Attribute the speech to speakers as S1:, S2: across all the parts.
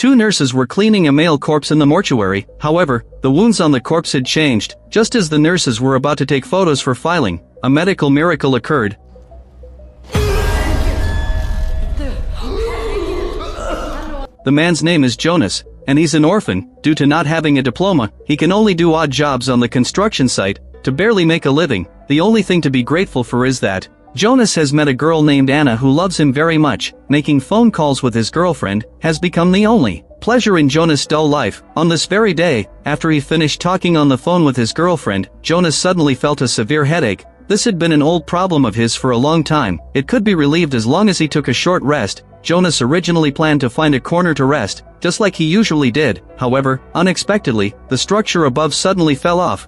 S1: Two nurses were cleaning a male corpse in the mortuary. However, the wounds on the corpse had changed. Just as the nurses were about to take photos for filing, a medical miracle occurred. The man's name is Jonas, and he's an orphan. Due to not having a diploma, he can only do odd jobs on the construction site to barely make a living. The only thing to be grateful for is that Jonas has met a girl named Anna who loves him very much. Making phone calls with his girlfriend has become the only pleasure in Jonas' dull life. On this very day, after he finished talking on the phone with his girlfriend, Jonas suddenly felt a severe headache. This had been an old problem of his for a long time. It could be relieved as long as he took a short rest. Jonas originally planned to find a corner to rest, just like he usually did. However, unexpectedly, the structure above suddenly fell off.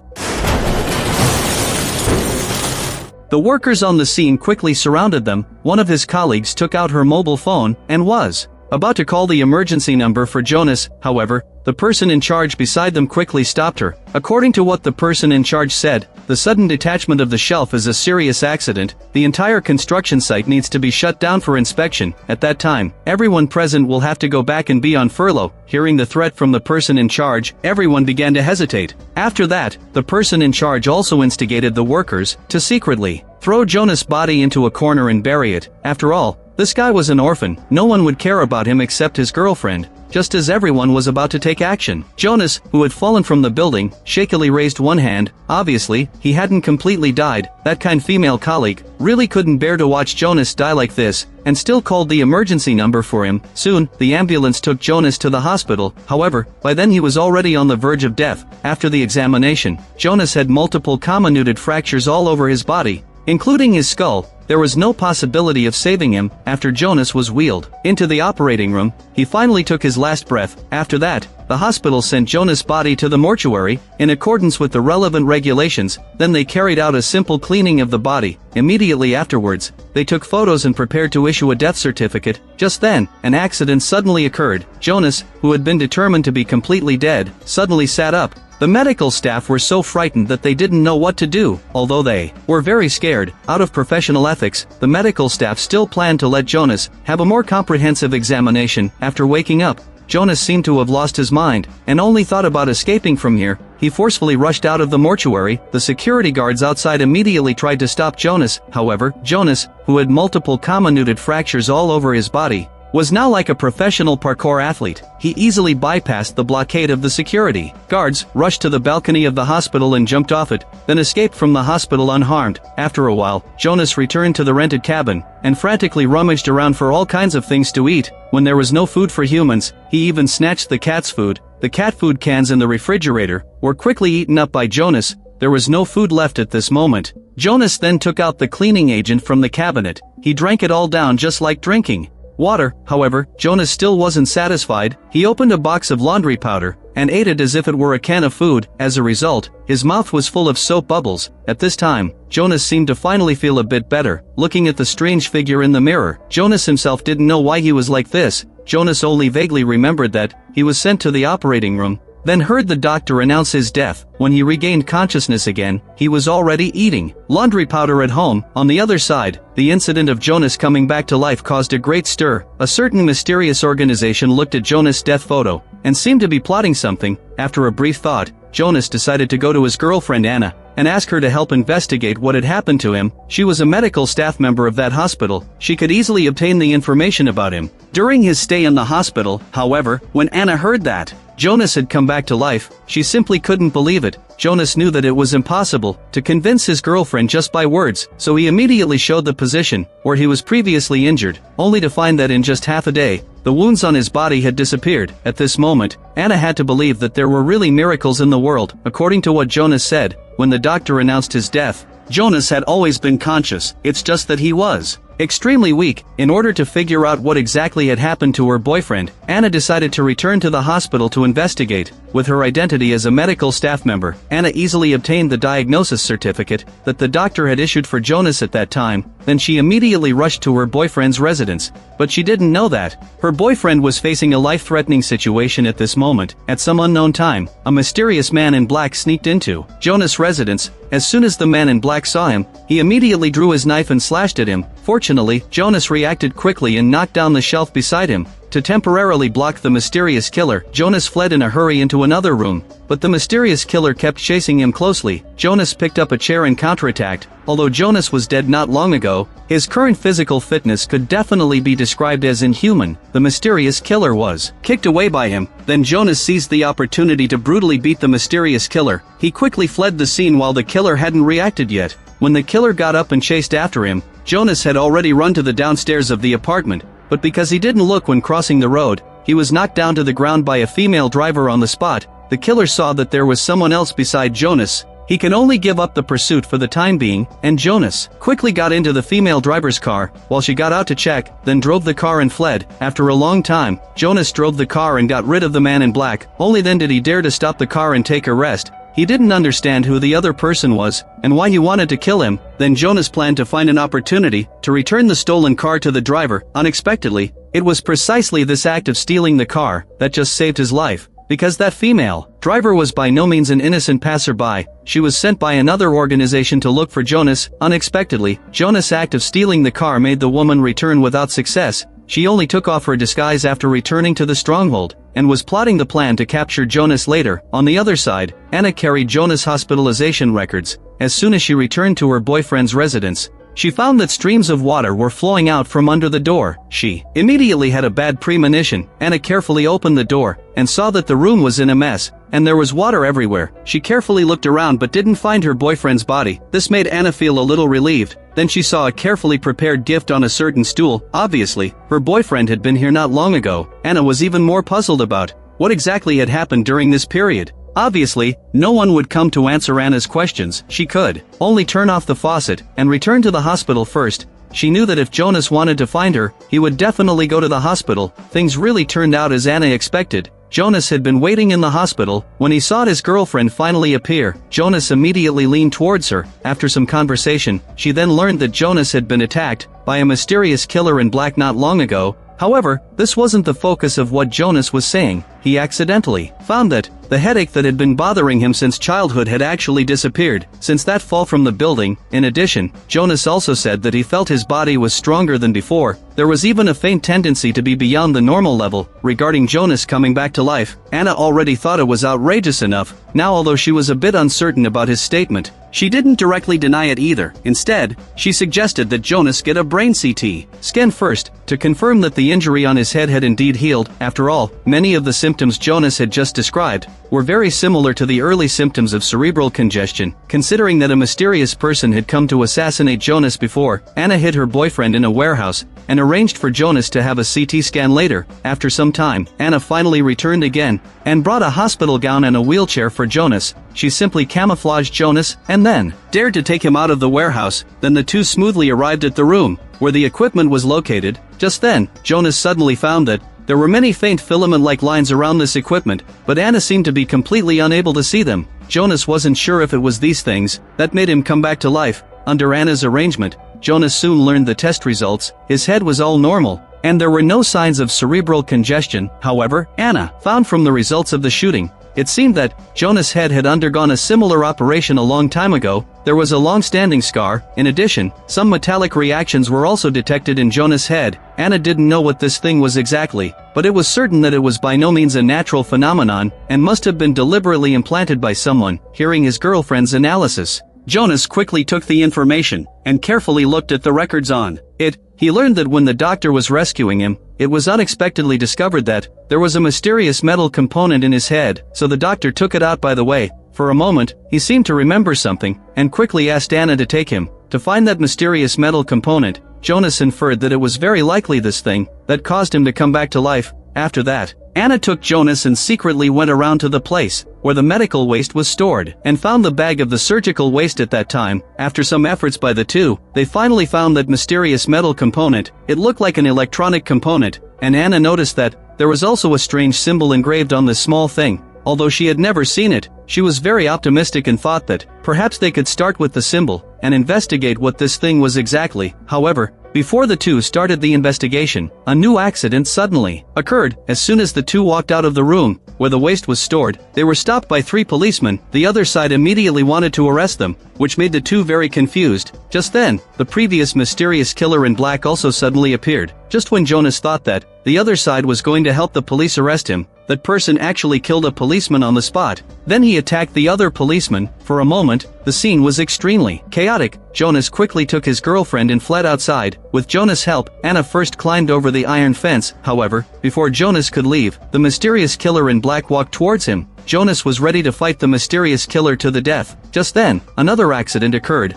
S1: The workers on the scene quickly surrounded them. One of his colleagues took out her mobile phone and was about to call the emergency number for Jonas. However, the person in charge beside them quickly stopped her. According to what the person in charge said, the sudden detachment of the shelf is a serious accident. The entire construction site needs to be shut down for inspection. At that time, everyone present will have to go back and be on furlough. Hearing the threat from the person in charge, everyone began to hesitate. After that, the person in charge also instigated the workers to secretly throw Jonas' body into a corner and bury it. After all, this guy was an orphan. No one would care about him except his girlfriend. Just as everyone was about to take action, Jonas, who had fallen from the building, shakily raised one hand. Obviously, he hadn't completely died. That kind female colleague really couldn't bear to watch Jonas die like this, and still called the emergency number for him. Soon, the ambulance took Jonas to the hospital. However, by then he was already on the verge of death. After the examination, Jonas had multiple comminuted fractures all over his body, including his skull. There was no possibility of saving him. After Jonas was wheeled into the operating room, he finally took his last breath. After that, the hospital sent Jonas' body to the mortuary, in accordance with the relevant regulations. Then they carried out a simple cleaning of the body. Immediately afterwards, they took photos and prepared to issue a death certificate. Just then, an accident suddenly occurred. Jonas, who had been determined to be completely dead, suddenly sat up. The medical staff were so frightened that they didn't know what to do. Although they were very scared, out of professional ethics, the medical staff still planned to let Jonas have a more comprehensive examination. After waking up, Jonas seemed to have lost his mind, and only thought about escaping from here. He forcefully rushed out of the mortuary. The security guards outside immediately tried to stop Jonas. However, Jonas, who had multiple comminuted fractures all over his body, was now like a professional parkour athlete. He easily bypassed the blockade of the security guards, rushed to the balcony of the hospital and jumped off it, then escaped from the hospital unharmed. After a while, Jonas returned to the rented cabin, and frantically rummaged around for all kinds of things to eat. When there was no food for humans, he even snatched the cat's food. The cat food cans in the refrigerator were quickly eaten up by Jonas. There was no food left at this moment. Jonas then took out the cleaning agent from the cabinet. He drank it all down just like drinking water. However, Jonas still wasn't satisfied. He opened a box of laundry powder and ate it as if it were a can of food. As a result, his mouth was full of soap bubbles. At this time, Jonas seemed to finally feel a bit better. Looking at the strange figure in the mirror, Jonas himself didn't know why he was like this. Jonas only vaguely remembered that he was sent to the operating room, then heard the doctor announce his death. When he regained consciousness again, he was already eating laundry powder at home. On the other side, the incident of Jonas coming back to life caused a great stir. A certain mysterious organization looked at Jonas' death photo and seemed to be plotting something. After a brief thought, Jonas decided to go to his girlfriend Anna and ask her to help investigate what had happened to him. She was a medical staff member of that hospital. She could easily obtain the information about him during his stay in the hospital. However, when Anna heard that Jonas had come back to life, she simply couldn't believe it. Jonas knew that it was impossible to convince his girlfriend just by words, so he immediately showed the position where he was previously injured, only to find that in just half a day, the wounds on his body had disappeared. At this moment, Anna had to believe that there were really miracles in the world. According to what Jonas said, when the doctor announced his death, Jonas had always been conscious. It's just that he was extremely weak. In order to figure out what exactly had happened to her boyfriend, Anna decided to return to the hospital to investigate. With her identity as a medical staff member, Anna easily obtained the diagnosis certificate that the doctor had issued for Jonas at that time. Then she immediately rushed to her boyfriend's residence. But she didn't know that her boyfriend was facing a life-threatening situation at this moment. At some unknown time, a mysterious man in black sneaked into Jonas' residence. As soon as the man in black saw him, he immediately drew his knife and slashed at him. Fortunately, Jonas reacted quickly and knocked down the shelf beside him. To temporarily block the mysterious killer, Jonas fled in a hurry into another room, but the mysterious killer kept chasing him closely. Jonas picked up a chair and counterattacked. Although Jonas was dead not long ago, his current physical fitness could definitely be described as inhuman. The mysterious killer was kicked away by him. Then Jonas seized the opportunity to brutally beat the mysterious killer. He quickly fled the scene while the killer hadn't reacted yet. When the killer got up and chased after him, Jonas had already run to the downstairs of the apartment, but because he didn't look when crossing the road, he was knocked down to the ground by a female driver on the spot. The killer saw that there was someone else beside Jonas. He can only give up the pursuit for the time being, and Jonas quickly got into the female driver's car, while she got out to check, then drove the car and fled. After a long time, Jonas drove the car and got rid of the man in black. Only then did he dare to stop the car and take a rest. He didn't understand who the other person was, and why he wanted to kill him. Then Jonas planned to find an opportunity to return the stolen car to the driver. Unexpectedly, it was precisely this act of stealing the car that just saved his life. Because that female driver was by no means an innocent passerby, she was sent by another organization to look for Jonas. Unexpectedly, Jonas' act of stealing the car made the woman return without success. She only took off her disguise after returning to the stronghold, and was plotting the plan to capture Jonas later. On the other side, Anna carried Jonas' hospitalization records. As soon as she returned to her boyfriend's residence, she found that streams of water were flowing out from under the door. She immediately had a bad premonition. Anna carefully opened the door, and saw that the room was in a mess, and there was water everywhere. She carefully looked around but didn't find her boyfriend's body. This made Anna feel a little relieved. Then she saw a carefully prepared gift on a certain stool. Obviously, her boyfriend had been here not long ago. Anna was even more puzzled about what exactly had happened during this period. Obviously, no one would come to answer Anna's questions. She could only turn off the faucet and return to the hospital first. She knew that if Jonas wanted to find her, he would definitely go to the hospital. Things really turned out as Anna expected. Jonas had been waiting in the hospital. When he saw his girlfriend finally appear, Jonas immediately leaned towards her. After some conversation, she then learned that Jonas had been attacked by a mysterious killer in black not long ago. However, this wasn't the focus of what Jonas was saying. He accidentally found that the headache that had been bothering him since childhood had actually disappeared since that fall from the building. In addition, Jonas also said that he felt his body was stronger than before. There was even a faint tendency to be beyond the normal level. Regarding Jonas coming back to life, Anna already thought it was outrageous enough. Now, although she was a bit uncertain about his statement, she didn't directly deny it either. Instead, she suggested that Jonas get a brain CT scan first to confirm that the injury on his head had indeed healed. After all, many of the symptoms Jonas had just described were very similar to the early symptoms of cerebral congestion. Considering that a mysterious person had come to assassinate Jonas before, Anna hid her boyfriend in a warehouse and arranged for Jonas to have a CT scan later. After some time, Anna finally returned again and brought a hospital gown and a wheelchair for Jonas. She simply camouflaged Jonas and then dared to take him out of the warehouse. Then the two smoothly arrived at the room where the equipment was located. Just then, Jonas suddenly found that there were many faint filament-like lines around this equipment, but Anna seemed to be completely unable to see them. Jonas wasn't sure if it was these things that made him come back to life. Under Anna's arrangement, Jonas soon learned the test results. His head was all normal, and there were no signs of cerebral congestion. However, Anna found from the results of the shooting, it seemed that Jonas' head had undergone a similar operation a long time ago. There was a long-standing scar. In addition, some metallic reactions were also detected in Jonas' head. Anna didn't know what this thing was exactly, but it was certain that it was by no means a natural phenomenon and must have been deliberately implanted by someone. Hearing his girlfriend's analysis, Jonas quickly took the information and carefully looked at the records on it. He learned that when the doctor was rescuing him, it was unexpectedly discovered that there was a mysterious metal component in his head, so the doctor took it out. By the way, for a moment, he seemed to remember something, and quickly asked Anna to take him to find that mysterious metal component. Jonas inferred that it was very likely this thing that caused him to come back to life. After that, Anna took Jonas and secretly went around to the place where the medical waste was stored and found the bag of the surgical waste at that time. After some efforts by the two, they finally found that mysterious metal component. It looked like an electronic component, and Anna noticed that there was also a strange symbol engraved on this small thing. Although she had never seen it, she was very optimistic and thought that perhaps they could start with the symbol and investigate what this thing was exactly. However, before the two started the investigation, a new accident suddenly occurred. As soon as the two walked out of the room where the waste was stored, they were stopped by 3 policemen. The other side immediately wanted to arrest them, which made the two very confused. Just then, the previous mysterious killer in black also suddenly appeared. Just when Jonas thought that the other side was going to help the police arrest him. That person actually killed a policeman on the spot. Then he attacked the other policeman. For a moment, the scene was extremely chaotic. Jonas quickly took his girlfriend and fled outside. With Jonas' help, Anna first climbed over the iron fence. However, before Jonas could leave, the mysterious killer in black walked towards him. Jonas was ready to fight the mysterious killer to the death. Just then, another accident occurred.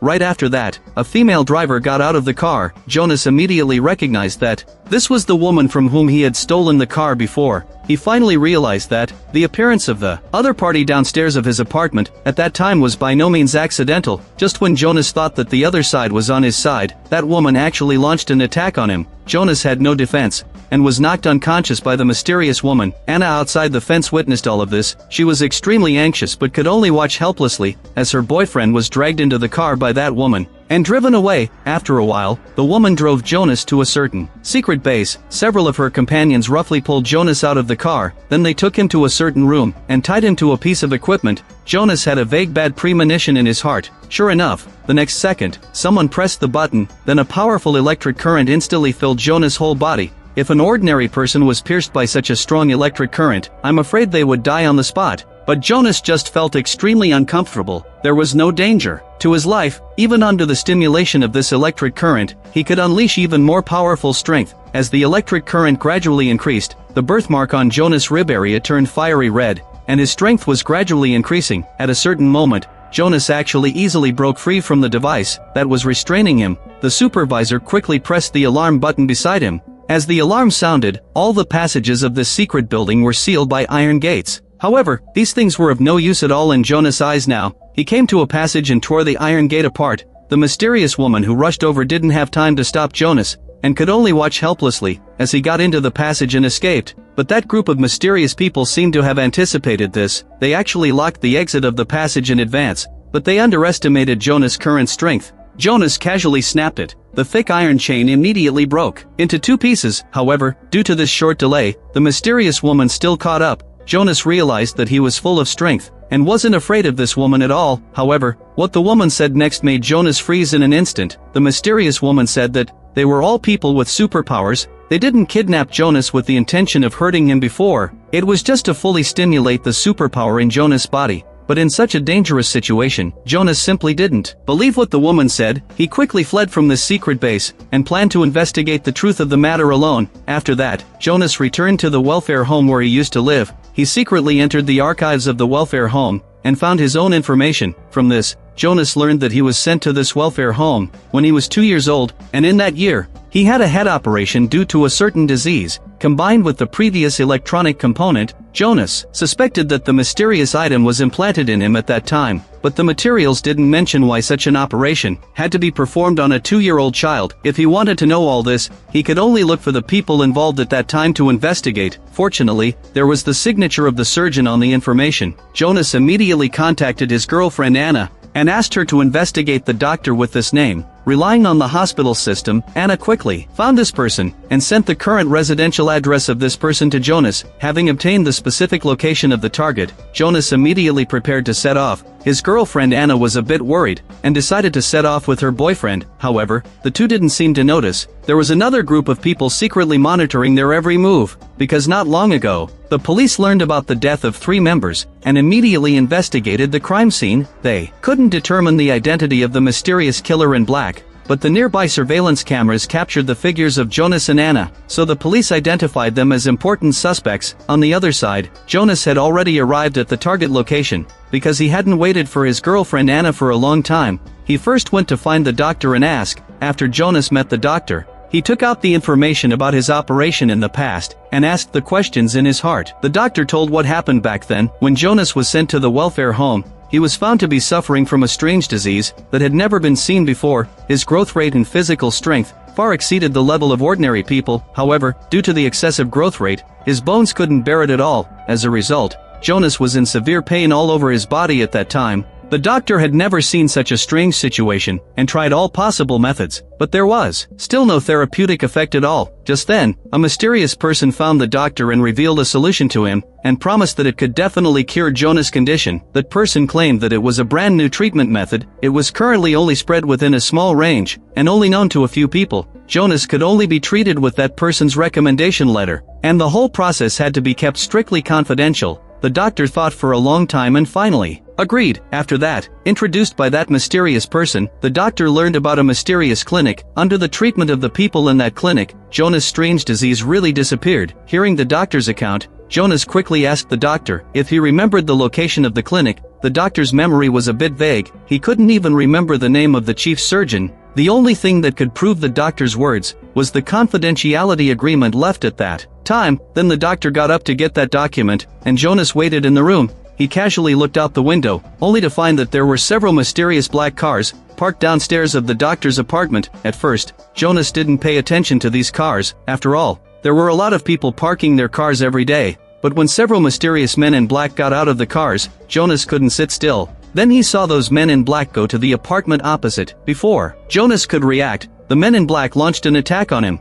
S1: Right after that, a female driver got out of the car. Jonas immediately recognized that this was the woman from whom he had stolen the car before. He finally realized that the appearance of the other party downstairs of his apartment at that time was by no means accidental. Just when Jonas thought that the other side was on his side, that woman actually launched an attack on him. Jonas had no defense and was knocked unconscious by the mysterious woman. Anna outside the fence witnessed all of this. She was extremely anxious but could only watch helplessly as her boyfriend was dragged into the car by that woman and driven away. After a while, the woman drove Jonas to a certain secret base. Several of her companions roughly pulled Jonas out of the car, then they took him to a certain room and tied him to a piece of equipment. Jonas had a vague bad premonition in his heart. Sure enough, the next second, someone pressed the button, then a powerful electric current instantly filled Jonas' whole body. If an ordinary person was pierced by such a strong electric current, I'm afraid they would die on the spot. But Jonas just felt extremely uncomfortable. There was no danger to his life. Even under the stimulation of this electric current, he could unleash even more powerful strength. As the electric current gradually increased, the birthmark on Jonas' rib area turned fiery red, and his strength was gradually increasing. At a certain moment, Jonas actually easily broke free from the device that was restraining him. The supervisor quickly pressed the alarm button beside him. As the alarm sounded, all the passages of this secret building were sealed by iron gates. However, these things were of no use at all in Jonas' eyes now. He came to a passage and tore the iron gate apart. The mysterious woman who rushed over didn't have time to stop Jonas, and could only watch helplessly as he got into the passage and escaped. But that group of mysterious people seemed to have anticipated this. They actually locked the exit of the passage in advance, but they underestimated Jonas' current strength. Jonas casually snapped it. The thick iron chain immediately broke into two pieces. However, due to this short delay, the mysterious woman still caught up. Jonas realized that he was full of strength and wasn't afraid of this woman at all. However, what the woman said next made Jonas freeze in an instant. The mysterious woman said that they were all people with superpowers. They didn't kidnap Jonas with the intention of hurting him before. It was just to fully stimulate the superpower in Jonas' body. But in such a dangerous situation, Jonas simply didn't believe what the woman said. He quickly fled from this secret base and planned to investigate the truth of the matter alone. After that, Jonas returned to the welfare home where he used to live. He secretly entered the archives of the welfare home and found his own information. From this, Jonas learned that he was sent to this welfare home when he was 2 years old, and in that year, he had a head operation due to a certain disease. Combined with the previous electronic component, Jonas suspected that the mysterious item was implanted in him at that time, but the materials didn't mention why such an operation had to be performed on a 2-year-old child. If he wanted to know all this, he could only look for the people involved at that time to investigate. Fortunately, there was the signature of the surgeon on the information. Jonas immediately contacted his girlfriend Anna and asked her to investigate the doctor with this name. Relying on the hospital system, Anna quickly found this person and sent the current residential address of this person to Jonas. Having obtained the specific location of the target, Jonas immediately prepared to set off. His girlfriend Anna was a bit worried and decided to set off with her boyfriend. However, the two didn't seem to notice. There was another group of people secretly monitoring their every move, because not long ago, the police learned about the death of 3 members and immediately investigated the crime scene. They couldn't determine the identity of the mysterious killer in black, but the nearby surveillance cameras captured the figures of Jonas and Anna, so the police identified them as important suspects. On the other side, Jonas had already arrived at the target location. Because he hadn't waited for his girlfriend Anna for a long time, he first went to find the doctor and ask. After Jonas met the doctor, he took out the information about his operation in the past and asked the questions in his heart. The doctor told what happened back then. When Jonas was sent to the welfare home, he was found to be suffering from a strange disease that had never been seen before. His growth rate and physical strength far exceeded the level of ordinary people. However, due to the excessive growth rate, his bones couldn't bear it at all. As a result, Jonas was in severe pain all over his body at that time. The doctor had never seen such a strange situation, and tried all possible methods, but there was still no therapeutic effect at all. Just then, a mysterious person found the doctor and revealed a solution to him, and promised that it could definitely cure Jonah's condition. That person claimed that it was a brand new treatment method. It was currently only spread within a small range, and only known to a few people. Jonas could only be treated with that person's recommendation letter, and the whole process had to be kept strictly confidential. The doctor thought for a long time and finally agreed. After that, introduced by that mysterious person, the doctor learned about a mysterious clinic. Under the treatment of the people in that clinic, Jonas' strange disease really disappeared. Hearing the doctor's account, Jonas quickly asked the doctor if he remembered the location of the clinic. The doctor's memory was a bit vague. He couldn't even remember the name of the chief surgeon. The only thing that could prove the doctor's words was the confidentiality agreement left at that time. Then the doctor got up to get that document, and Jonas waited in the room. He casually looked out the window, only to find that there were several mysterious black cars parked downstairs of the doctor's apartment. At first, Jonas didn't pay attention to these cars. After all, there were a lot of people parking their cars every day. But when several mysterious men in black got out of the cars, Jonas couldn't sit still. Then he saw those men in black go to the apartment opposite. Before Jonas could react, the men in black launched an attack on him.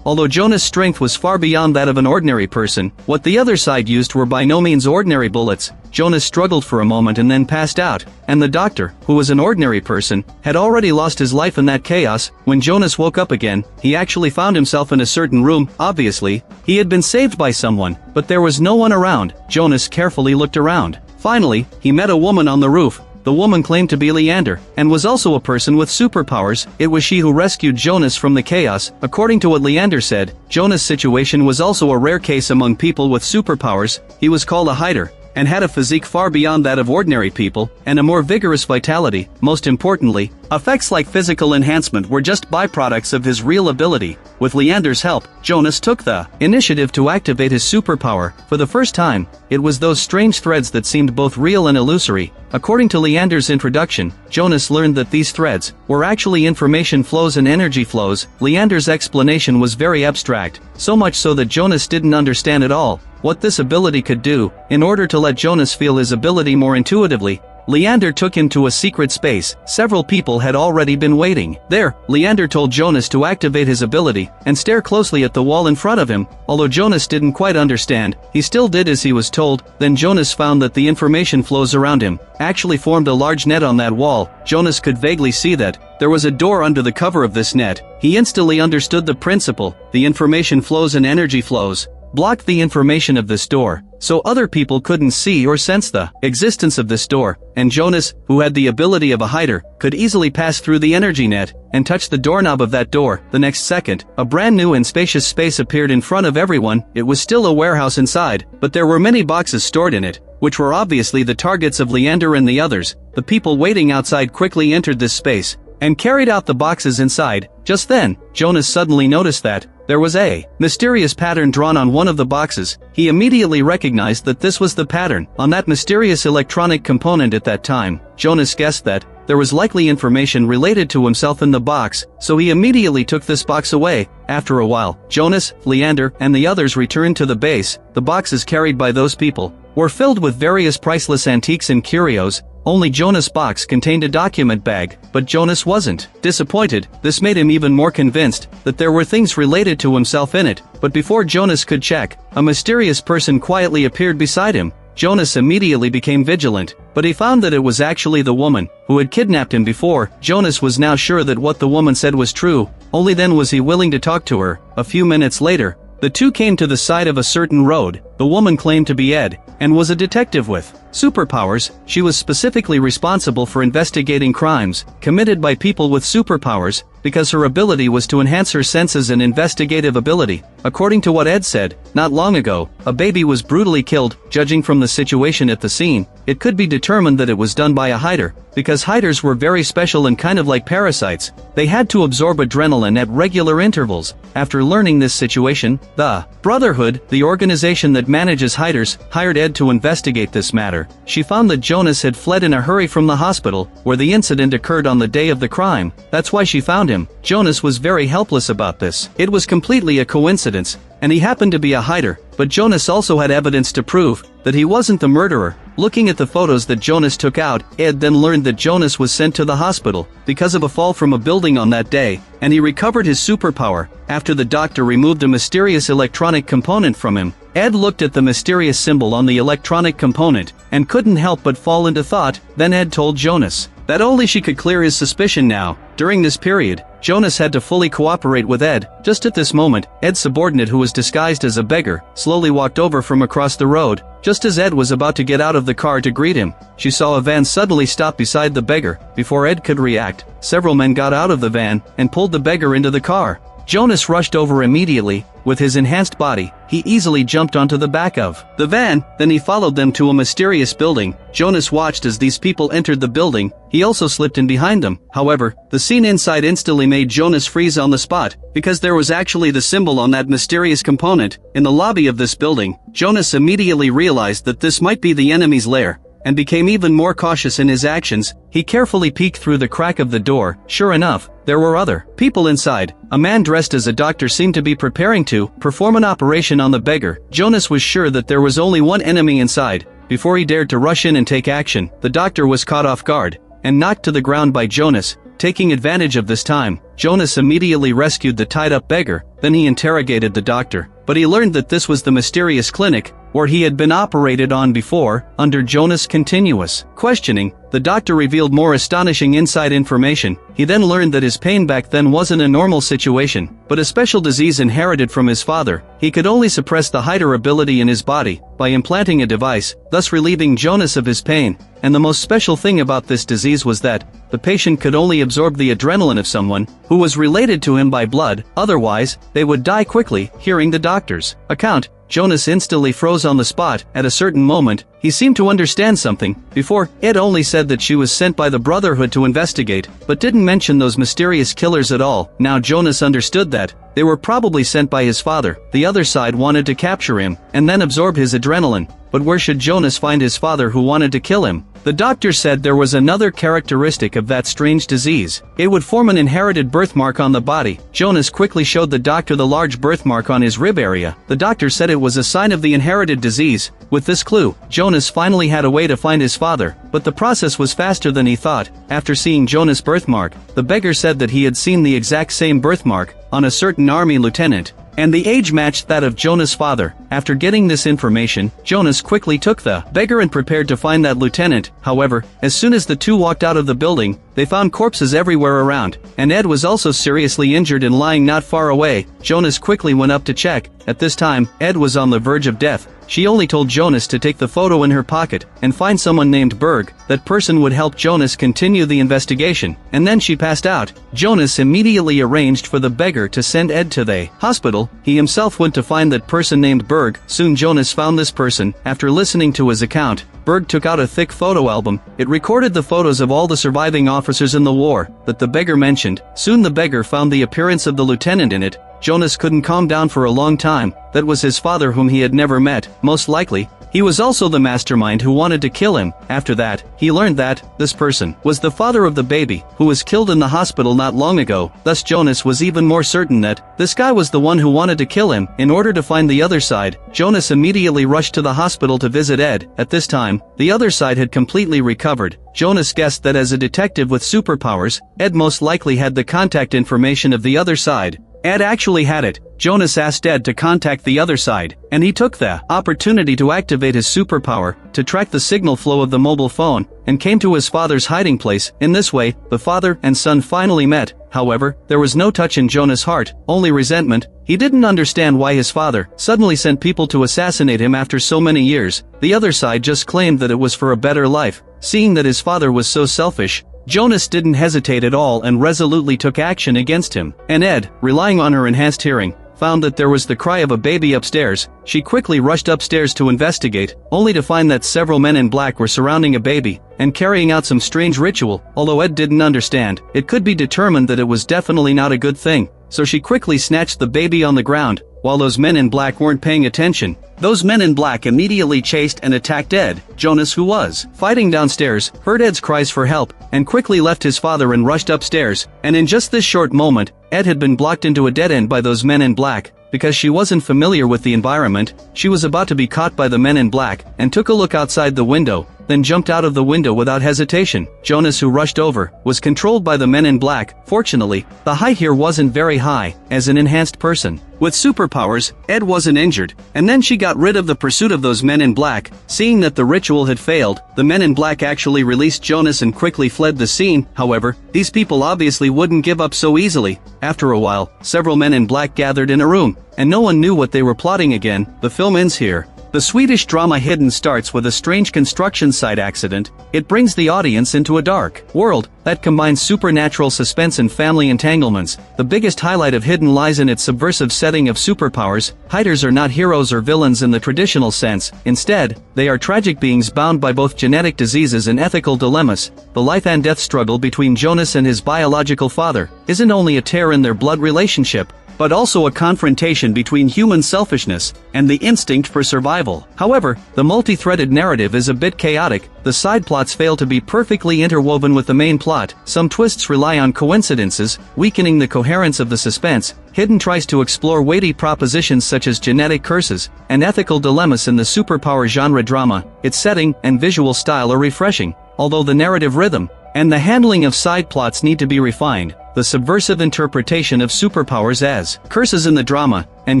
S1: Although Jonas' strength was far beyond that of an ordinary person, what the other side used were by no means ordinary bullets. Jonas struggled for a moment and then passed out, and the doctor, who was an ordinary person, had already lost his life in that chaos. When Jonas woke up again, he actually found himself in a certain room. Obviously, he had been saved by someone, but there was no one around. Jonas carefully looked around. Finally, he met a woman on the roof. The woman claimed to be Leander, and was also a person with superpowers. It was she who rescued Jonas from the chaos. According to what Leander said, Jonas' situation was also a rare case among people with superpowers. He was called a hider, and had a physique far beyond that of ordinary people, and a more vigorous vitality. Most importantly, effects like physical enhancement were just byproducts of his real ability. With Leander's help, Jonas took the initiative to activate his superpower. For the first time, it was those strange threads that seemed both real and illusory. According to Leander's introduction, Jonas learned that these threads were actually information flows and energy flows. Leander's explanation was very abstract, so much so that Jonas didn't understand at all what this ability could do. In order to let Jonas feel his ability more intuitively, Leander took him to a secret space. Several people had already been waiting. There, Leander told Jonas to activate his ability and stare closely at the wall in front of him. Although Jonas didn't quite understand, he still did as he was told. Then Jonas found that the information flows around him actually formed a large net on that wall. Jonas could vaguely see that there was a door under the cover of this net. He instantly understood the principle. The information flows and energy flows blocked the information of this door, so other people couldn't see or sense the existence of this door, and Jonas, who had the ability of a hider, could easily pass through the energy net and touch the doorknob of that door. The next second, a brand new and spacious space appeared in front of everyone. It was still a warehouse inside, but there were many boxes stored in it, which were obviously the targets of Leander and the others. The people waiting outside quickly entered this space and carried out the boxes inside. Just then, Jonas suddenly noticed that there was a mysterious pattern drawn on one of the boxes. He immediately recognized that this was the pattern on that mysterious electronic component at that time. Jonas guessed that there was likely information related to himself in the box, so he immediately took this box away. After a while, Jonas, Leander, and the others returned to the base. The boxes carried by those people were filled with various priceless antiques and curios. Only Jonas' box contained a document bag, but Jonas wasn't disappointed. This made him even more convinced that there were things related to himself in it. But before Jonas could check, a mysterious person quietly appeared beside him. Jonas immediately became vigilant, but he found that it was actually the woman who had kidnapped him before. Jonas was now sure that what the woman said was true. Only then was he willing to talk to her. A few minutes later, the two came to the side of a certain road. The woman claimed to be Ed, and was a detective with superpowers. She was specifically responsible for investigating crimes committed by people with superpowers, because her ability was to enhance her senses and investigative ability. According to what Ed said, not long ago, a baby was brutally killed. Judging from the situation at the scene, it could be determined that it was done by a hider, because hiders were very special and kind of like parasites. They had to absorb adrenaline at regular intervals. After learning this situation, the Brotherhood, the organization that manages hiders, hired Ed to investigate this matter. She found that Jonas had fled in a hurry from the hospital, where the incident occurred on the day of the crime. That's why she found him. Jonas was very helpless about this. It was completely a coincidence, and he happened to be a hider, but Jonas also had evidence to prove that he wasn't the murderer. Looking at the photos that Jonas took out, Ed then learned that Jonas was sent to the hospital because of a fall from a building on that day, and he recovered his superpower after the doctor removed a mysterious electronic component from him. Ed looked at the mysterious symbol on the electronic component and couldn't help but fall into thought. Then Ed told Jonas that only she could clear his suspicion now. During this period, Jonas had to fully cooperate with Ed. Just at this moment, Ed's subordinate, who was disguised as a beggar, slowly walked over from across the road. Just as Ed was about to get out of the car to greet him, she saw a van suddenly stop beside the beggar. Before Ed could react, several men got out of the van and pulled the beggar into the car. Jonas rushed over immediately. With his enhanced body, he easily jumped onto the back of the van, then he followed them to a mysterious building. Jonas watched as these people entered the building. He also slipped in behind them. However, the scene inside instantly made Jonas freeze on the spot, because there was actually the symbol on that mysterious component. In the lobby of this building, Jonas immediately realized that this might be the enemy's lair, and became even more cautious in his actions. He carefully peeked through the crack of the door. Sure enough, there were other people inside. A man dressed as a doctor seemed to be preparing to perform an operation on the beggar. Jonas was sure that there was only one enemy inside. Before he dared to rush in and take action, the doctor was caught off guard and knocked to the ground by Jonas. Taking advantage of this time, Jonas immediately rescued the tied-up beggar. Then he interrogated the doctor, but he learned that this was the mysterious clinic where he had been operated on before. Under Jonas' continuous questioning, the doctor revealed more astonishing inside information. He then learned that his pain back then wasn't a normal situation, but a special disease inherited from his father. He could only suppress the hider ability in his body by implanting a device, thus relieving Jonas of his pain. And the most special thing about this disease was that the patient could only absorb the adrenaline of someone who was related to him by blood, otherwise, they would die quickly. Hearing the doctor's account, Jonas instantly froze on the spot. At a certain moment, he seemed to understand something. Before, Ed only said that she was sent by the Brotherhood to investigate, but didn't mention those mysterious killers at all. Now Jonas understood that they were probably sent by his father. The other side wanted to capture him and then absorb his adrenaline. But where should Jonas find his father who wanted to kill him? The doctor said there was another characteristic of that strange disease. It would form an inherited birthmark on the body. Jonas quickly showed the doctor the large birthmark on his rib area. The doctor said it was a sign of the inherited disease. With this clue, Jonas finally had a way to find his father, but the process was faster than he thought. After seeing Jonas' birthmark, the beggar said that he had seen the exact same birthmark on a certain army lieutenant, and the age matched that of Jonas' father. After getting this information, Jonas quickly took the beggar and prepared to find that lieutenant. However, as soon as the two walked out of the building, they found corpses everywhere around, and Ed was also seriously injured and lying not far away. Jonas quickly went up to check. At this time, Ed was on the verge of death. She only told Jonas to take the photo in her pocket and find someone named Berg. That person would help Jonas continue the investigation, and then she passed out. Jonas immediately arranged for the beggar to send Ed to the hospital. He himself went to find that person named Berg. Soon Jonas found this person. After listening to his account, Berg took out a thick photo album. It recorded the photos of all the surviving officers in the war that the beggar mentioned. Soon the beggar found the appearance of the lieutenant in it. Jonas couldn't calm down for a long time. That was his father, whom he had never met. Most likely, he was also the mastermind who wanted to kill him. After that, he learned that this person was the father of the baby who was killed in the hospital not long ago. Thus Jonas was even more certain that this guy was the one who wanted to kill him. In order to find the other side, Jonas immediately rushed to the hospital to visit Ed. At this time, the other side had completely recovered. Jonas guessed that as a detective with superpowers, Ed most likely had the contact information of the other side. Ed actually had it. Jonas asked Ed to contact the other side, and he took the opportunity to activate his superpower to track the signal flow of the mobile phone, and came to his father's hiding place. In this way, the father and son finally met. However, there was no touch in Jonas' heart, only resentment. He didn't understand why his father suddenly sent people to assassinate him after so many years. The other side just claimed that it was for a better life. Seeing that his father was so selfish, Jonas didn't hesitate at all and resolutely took action against him. And Ed, relying on her enhanced hearing, found that there was the cry of a baby upstairs. She quickly rushed upstairs to investigate, only to find that several men in black were surrounding a baby and carrying out some strange ritual. Although Ed didn't understand, it could be determined that it was definitely not a good thing. So she quickly snatched the baby on the ground. while those men in black weren't paying attention. Those men in black immediately chased and attacked Ed. Jonas, who was fighting downstairs, heard Ed's cries for help, and quickly left his father and rushed upstairs, and in just this short moment, Ed had been blocked into a dead end by those men in black. Because she wasn't familiar with the environment, she was about to be caught by the men in black, and took a look outside the window, then jumped out of the window without hesitation. Jonas, who rushed over, was controlled by the men in black. Fortunately, the height here wasn't very high, as an enhanced person with superpowers, Ed wasn't injured, and then she got rid of the pursuit of those men in black. Seeing that the ritual had failed, the men in black actually released Jonas and quickly fled the scene. However, these people obviously wouldn't give up so easily. After a while, several men in black gathered in a room, and no one knew what they were plotting again. The film ends here. The Swedish drama Hidden starts with a strange construction site accident. It brings the audience into a dark world that combines supernatural suspense and family entanglements. The biggest highlight of Hidden lies in its subversive setting of superpowers. Hiders are not heroes or villains in the traditional sense. Instead, they are tragic beings bound by both genetic diseases and ethical dilemmas. The life and death struggle between Jonas and his biological father isn't only a tear in their blood relationship, but also a confrontation between human selfishness and the instinct for survival. However, the multi-threaded narrative is a bit chaotic. The side plots fail to be perfectly interwoven with the main plot. Some twists rely on coincidences, weakening the coherence of the suspense. Hidden tries to explore weighty propositions such as genetic curses and ethical dilemmas in the superpower genre drama. Its setting and visual style are refreshing, although the narrative rhythm and the handling of side plots need to be refined. The subversive interpretation of superpowers as curses in the drama, and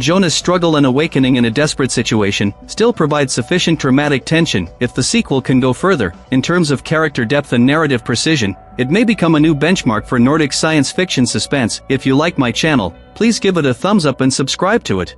S1: Jonas' struggle and awakening in a desperate situation, still provide sufficient dramatic tension. If the sequel can go further, in terms of character depth and narrative precision, it may become a new benchmark for Nordic science fiction suspense. If you like my channel, please give it a thumbs up and subscribe to it.